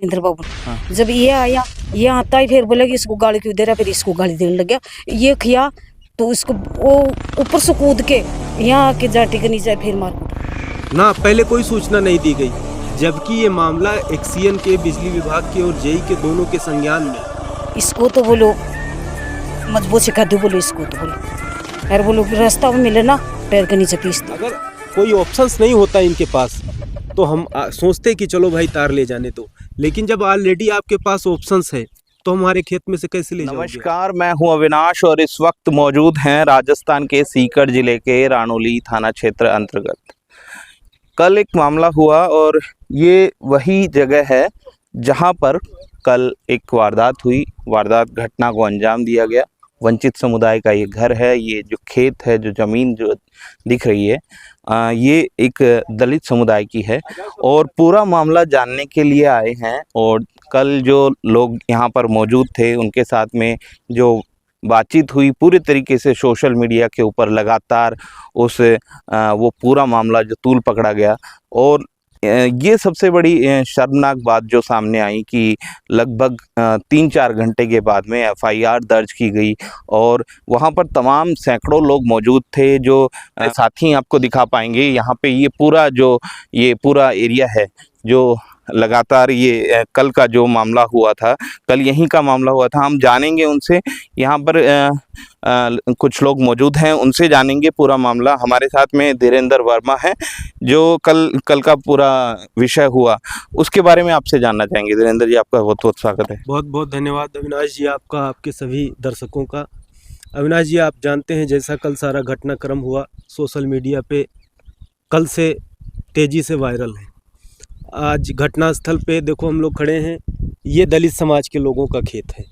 इंद्र बाबू। हाँ। जब ये आया, ये आता ही फिर बोला कि इसको गाली क्यों दे रहा, फिर इसको गाली देने लग गया। ये किया तो इसको वो ऊपर से कूद के यहाँ आके जाटी के नीचे फिर मार कूटा। ना पहले कोई सूचना नहीं दी गई, जबकि ये मामला एक्सीएन के बिजली विभाग के और जेई के दोनों के संज्ञान में। इसको तो बोलो मजबूत सिखा दो, बोलो इसको तो बोलो यार, बोलो रास्ता में मिले ना पैर के नीचे पीस दो। अगर कोई ऑप्शंस नहीं होता इनके पास तो हम सोचते कि चलो भाई तार ले जाने दो, लेकिन जब ऑलरेडी आपके पास ऑप्शंस है तो हमारे खेत में से कैसे ले जाओगे? नमस्कार, मैं हूं अविनाश और इस वक्त मौजूद हैं राजस्थान के सीकर जिले के रानोली थाना क्षेत्र अंतर्गत। कल एक मामला हुआ और ये वही जगह है जहां पर कल एक वारदात हुई। वारदात घटना को अंजाम दिया गया। वंचित समुदाय का ये घर है, ये जो खेत है, जो ज़मीन जो दिख रही है, ये एक दलित समुदाय की है और पूरा मामला जानने के लिए आए हैं। और कल जो लोग यहाँ पर मौजूद थे उनके साथ में जो बातचीत हुई, पूरे तरीके से सोशल मीडिया के ऊपर लगातार वो पूरा मामला जो तूल पकड़ा गया। और ये सबसे बड़ी शर्मनाक बात जो सामने आई कि लगभग 3-4 घंटे के बाद में एफआईआर दर्ज की गई और वहाँ पर तमाम सैकड़ों लोग मौजूद थे। जो साथी आपको दिखा पाएंगे, यहाँ पे ये पूरा एरिया है जो लगातार ये कल का जो मामला हुआ था, कल यहीं का मामला हुआ था। हम जानेंगे उनसे, यहाँ पर कुछ लोग मौजूद हैं, उनसे जानेंगे पूरा मामला। हमारे साथ में धीरेंद्र वर्मा है जो कल का पूरा विषय हुआ उसके बारे में आपसे जानना चाहेंगे। धीरेंद्र जी, आपका बहुत बहुत स्वागत है। बहुत बहुत धन्यवाद अविनाश जी, आपका, आपके सभी दर्शकों का। अविनाश जी, आप जानते हैं जैसा कल सारा घटनाक्रम हुआ सोशल मीडिया पे कल से तेज़ी से वायरल है। आज घटनास्थल पे देखो हम लोग खड़े हैं, ये दलित समाज के लोगों का खेत है,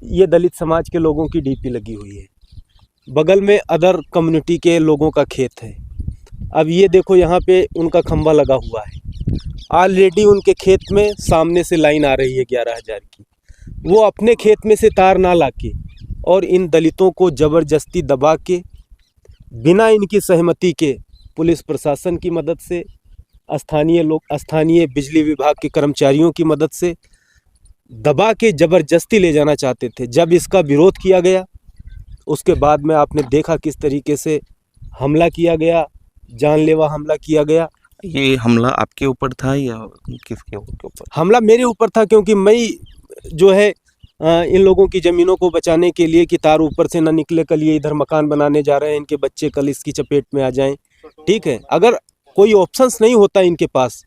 ये दलित समाज के लोगों की डीपी लगी हुई है, बगल में अदर कम्युनिटी के लोगों का खेत है। अब ये देखो यहाँ पे उनका खंभा लगा हुआ है, ऑलरेडी उनके खेत में सामने से लाइन आ रही है 11,000 की। वो अपने खेत में से तार ना लाके और इन दलितों को ज़बरदस्ती दबा के, बिना इनकी सहमति के, पुलिस प्रशासन की मदद से, स्थानीय बिजली विभाग के कर्मचारियों की मदद से दबा के ज़बरदस्ती ले जाना चाहते थे। जब इसका विरोध किया गया उसके बाद में आपने देखा किस तरीके से हमला किया गया, जानलेवा हमला किया गया। ये हमला आपके ऊपर था या किसके ऊपर? हमला मेरे ऊपर था, क्योंकि मैं जो है इन लोगों की ज़मीनों को बचाने के लिए कि तार ऊपर से ना निकले, कल ये इधर मकान बनाने जा रहे हैं, इनके बच्चे कल इसकी चपेट में आ जाएं। ठीक है, अगर कोई ऑप्शंस नहीं होता इनके पास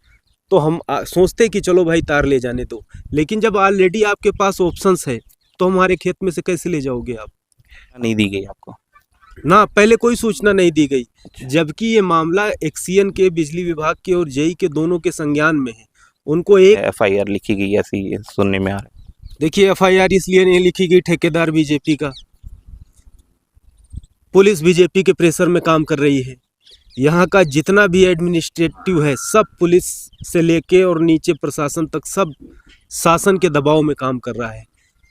तो हम सोचते कि चलो भाई तार ले जाने दो, लेकिन जब ऑलरेडी आपके पास ऑप्शंस है तो हमारे खेत में से कैसे ले जाओगे आप? नहीं दी गई आपको? ना पहले कोई सूचना नहीं दी गई, जबकि ये मामला एक्सीएन के बिजली विभाग के और जेई के दोनों के संज्ञान में है। उनको एक एफआईआर लिखी गई ऐसी सुनने में आ रहा है। देखिए, एफआईआर इसलिए नहीं लिखी गई, ठेकेदार बीजेपी का, पुलिस बीजेपी के प्रेशर में काम कर रही है। यहाँ का जितना भी एडमिनिस्ट्रेटिव है सब पुलिस से लेके और नीचे प्रशासन तक सब शासन के दबाव में काम कर रहा है।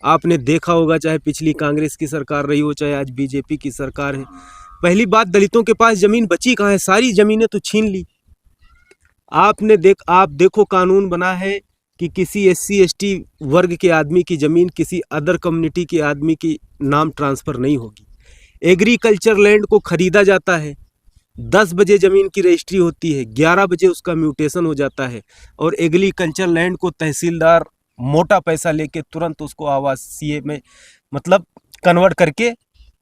आपने देखा होगा, चाहे पिछली कांग्रेस की सरकार रही हो, चाहे आज बीजेपी की सरकार है, पहली बात दलितों के पास ज़मीन बची कहाँ है? सारी ज़मीनें तो छीन ली। आप देखो, कानून बना है कि किसी SC ST वर्ग के आदमी की ज़मीन किसी अदर कम्युनिटी के आदमी की नाम ट्रांसफ़र नहीं होगी। एग्रीकल्चर लैंड को ख़रीदा जाता है, 10 बजे ज़मीन की रजिस्ट्री होती है, 11 बजे उसका म्यूटेशन हो जाता है और एग्रीकल्चर लैंड को तहसीलदार मोटा पैसा लेके तुरंत उसको आवासीय में मतलब कन्वर्ट करके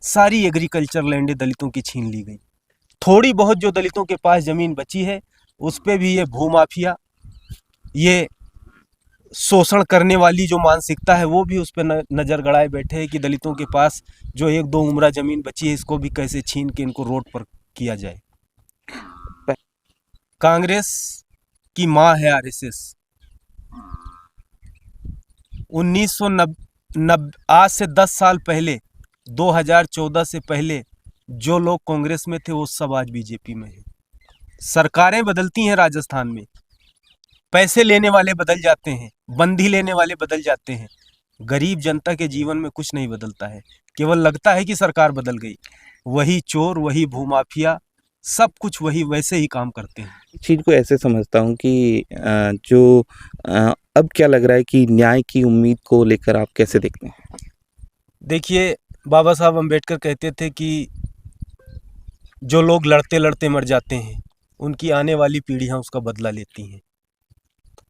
सारी एग्रीकल्चर लैंड दलितों की छीन ली गई। थोड़ी बहुत जो दलितों के पास ज़मीन बची है उस पे भी ये भूमाफिया, ये शोषण करने वाली जो मानसिकता है वो भी उस पर नज़र गड़ाए बैठे हैं कि दलितों के पास जो 1-2 उम्रा ज़मीन बची है इसको भी कैसे छीन के इनको रोड पर किया जाए। कांग्रेस की माँ है RSS। 1990 आज से 10 साल पहले, 2014 से पहले जो लोग कांग्रेस में थे वो सब आज बीजेपी में है। सरकारें बदलती हैं राजस्थान में, पैसे लेने वाले बदल जाते हैं, बंदी लेने वाले बदल जाते हैं, गरीब जनता के जीवन में कुछ नहीं बदलता है। केवल लगता है कि सरकार बदल गई, वही चोर, वही भूमाफिया, सब कुछ वही वैसे ही काम करते हैं। इस चीज़ को ऐसे समझता हूँ कि जो अब क्या लग रहा है कि न्याय की उम्मीद को लेकर आप कैसे देखते हैं? देखिए, बाबा साहब अम्बेडकर कहते थे कि जो लोग लड़ते लड़ते मर जाते हैं उनकी आने वाली पीढ़ियां उसका बदला लेती हैं,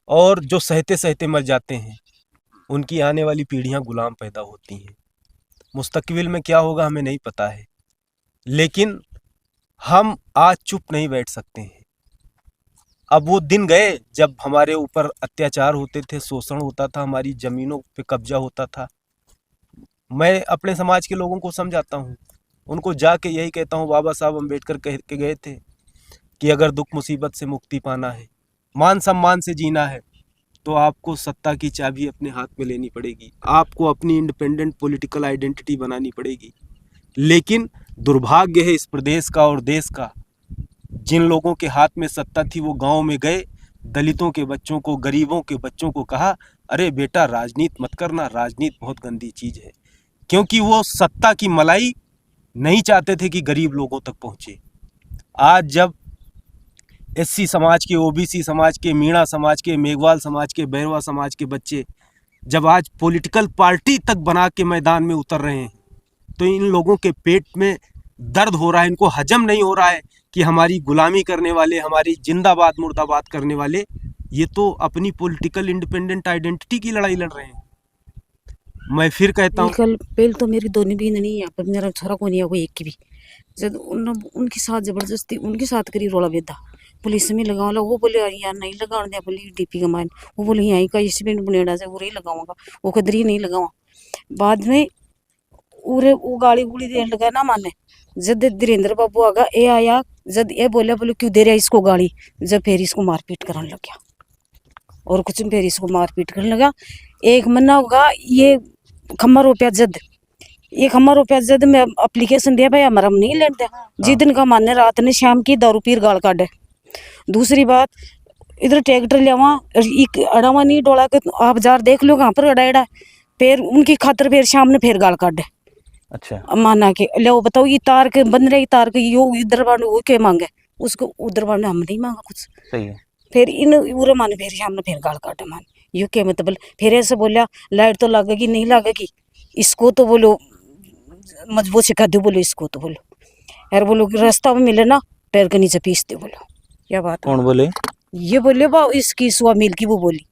और जो सहते सहते मर जाते हैं उनकी आने वाली पीढ़ियां गुलाम पैदा होती हैं। मुस्तकबिल में क्या होगा हमें नहीं पता है, लेकिन हम आज चुप नहीं बैठ सकते हैं। अब वो दिन गए जब हमारे ऊपर अत्याचार होते थे, शोषण होता था, हमारी ज़मीनों पे कब्जा होता था। मैं अपने समाज के लोगों को समझाता हूँ, उनको जाके यही कहता हूँ, बाबा साहब अम्बेडकर कह के गए थे कि अगर दुख मुसीबत से मुक्ति पाना है, मान सम्मान से जीना है, तो आपको सत्ता की चाबी अपने हाथ में लेनी पड़ेगी, आपको अपनी इंडिपेंडेंट पॉलिटिकल आइडेंटिटी बनानी पड़ेगी। लेकिन दुर्भाग्य है इस प्रदेश का और देश का, जिन लोगों के हाथ में सत्ता थी वो गांव में गए, दलितों के बच्चों को, गरीबों के बच्चों को कहा, अरे बेटा राजनीति मत करना, राजनीति बहुत गंदी चीज़ है। क्योंकि वो सत्ता की मलाई नहीं चाहते थे कि गरीब लोगों तक पहुँचे। आज जब एससी समाज के, ओबीसी समाज के, मीणा समाज के, मेघवाल समाज के, बैरवा समाज के बच्चे जब आज पॉलिटिकल पार्टी तक बना के मैदान में उतर रहे हैं, तो इन लोगों के पेट में दर्द हो रहा है, इनको हजम नहीं हो रहा है कि हमारी गुलामी करने वाले, हमारी जिंदाबाद मुर्दाबाद करने वाले, ये तो अपनी पॉलिटिकल इंडिपेंडेंट आइडेंटिटी की लड़ाई लड़ रहे हैं। मैं फिर कहता हूँ, कल पहले तो मेरी दोनों बहन नहीं है, पर मेरा छोरा को नहीं है, कोई एक की भी। जब उनके साथ जबरदस्ती उनके साथ करी रोला बेदा, पुलिस में लगाओ ला, वो बोले यार नहीं लगाने दिया, बोली डीपी का मान, वो बोले यहाँ का इसी में बुनेड़ा से वो ही लगाऊंगा, वो कदरी नहीं लगावा। बाद में उरे वो गाड़ी गुड़ी देने लगा ना माने, जब धीरेन्द्र बाबू आगा ये आया, जब ये बोले क्यों दे रहा इसको गाड़ी, जब फिर इसको मारपीट करने लग गया, और कुछ फिर इसको मारपीट करने लगा। एक महीना होगा ये खम्मा रुपया जद, ये खम्मा रुपया जद में अप्लीकेशन दिया, भाई हमारा नहीं लेते, जिस का माने रात ने शाम की दारू पीर गाल काटे। दूसरी बात, इधर ट्रैक्टर लियावा एक अड़ावा नहीं डोला के आप जार देख लो कहाँ पर अड़ाड़ा, फिर उनकी खातर फिर शाम ने फिर गाल काटे। अच्छा, माना के लो बताओ, ये तार के बन रहे तार के यो इधर बार वो के मांगे, उसको उधर बार हम नहीं मांगा कुछ। सही है। फिर इन उरे माने फिर शाम ने फिर गाल काटे मान, यो के मतलब फिर ऐसे बोलिया लाइट तो लगेगी नहीं लगेगी, इसको तो बोलो मजबूत सिखा दो, बोलो इसको तो बोलो यार, बोलो रास्ता में मिले ना पैर के नीचे पीस दे, बोलो क्या बात। कौन बोले? ये बोले बा इसकी सुआ मिल की, वो बोली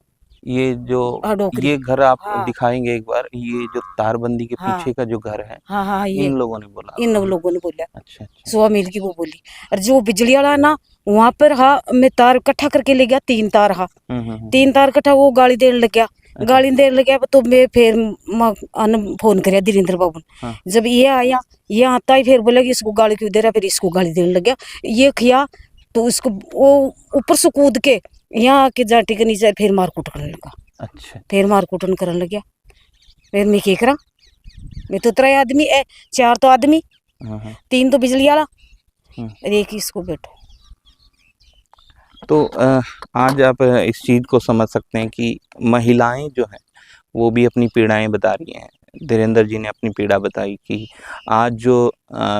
ये जो डोकरी। ये घर आप हाँ। दिखाएंगे एक बार, ये जो तारबंदी के हाँ। पीछे का जो घर है, हाँ हाँ, ये इन लोगों ने बोला? इन लोगों ने बोला अच्छा अच्छा। सुआ मिल की, वो बोली। और जो बिजली वाला है ना, वहाँ पर हाँ मैं तार इकट्ठा करके ले गया, 3 तार हाँ, 3 तार इकट्ठा, वो गाड़ी देने लग गया, गाड़ी देने लग गया, तो मैं फिर फोन कराया धीरेन्द्र बाबू ने। हाँ। जब ये आया, ये आता ही फिर बोला कि इसको गाड़ी क्यों दे रहा, फिर इसको गाड़ी देने लग गया। ये किया तो इसको वो ऊपर से कूद के यहाँ के जाटी के नीचे फिर मारकूट करने लगा। अच्छा, फिर मारकूटन करने लग गया। फिर मैं क्या करा, मैं तो 3 आदमी 4 तो आदमी, 3 तो बिजली वाला, और एक इसको बैठो। तो आज आप इस चीज़ को समझ सकते हैं कि महिलाएं जो हैं वो भी अपनी पीड़ाएं बता रही हैं। धीरेन्द्र जी ने अपनी पीड़ा बताई कि आज जो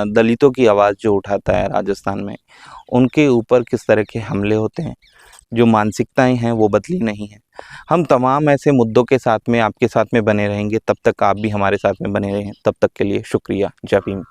दलितों की आवाज़ जो उठाता है राजस्थान में, उनके ऊपर किस तरह के हमले होते हैं, जो मानसिकताएं हैं वो बदली नहीं हैं। हम तमाम ऐसे मुद्दों के साथ में आपके साथ में बने रहेंगे, तब तक आप भी हमारे साथ में बने रहें। तब तक के लिए शुक्रिया। जय भीम।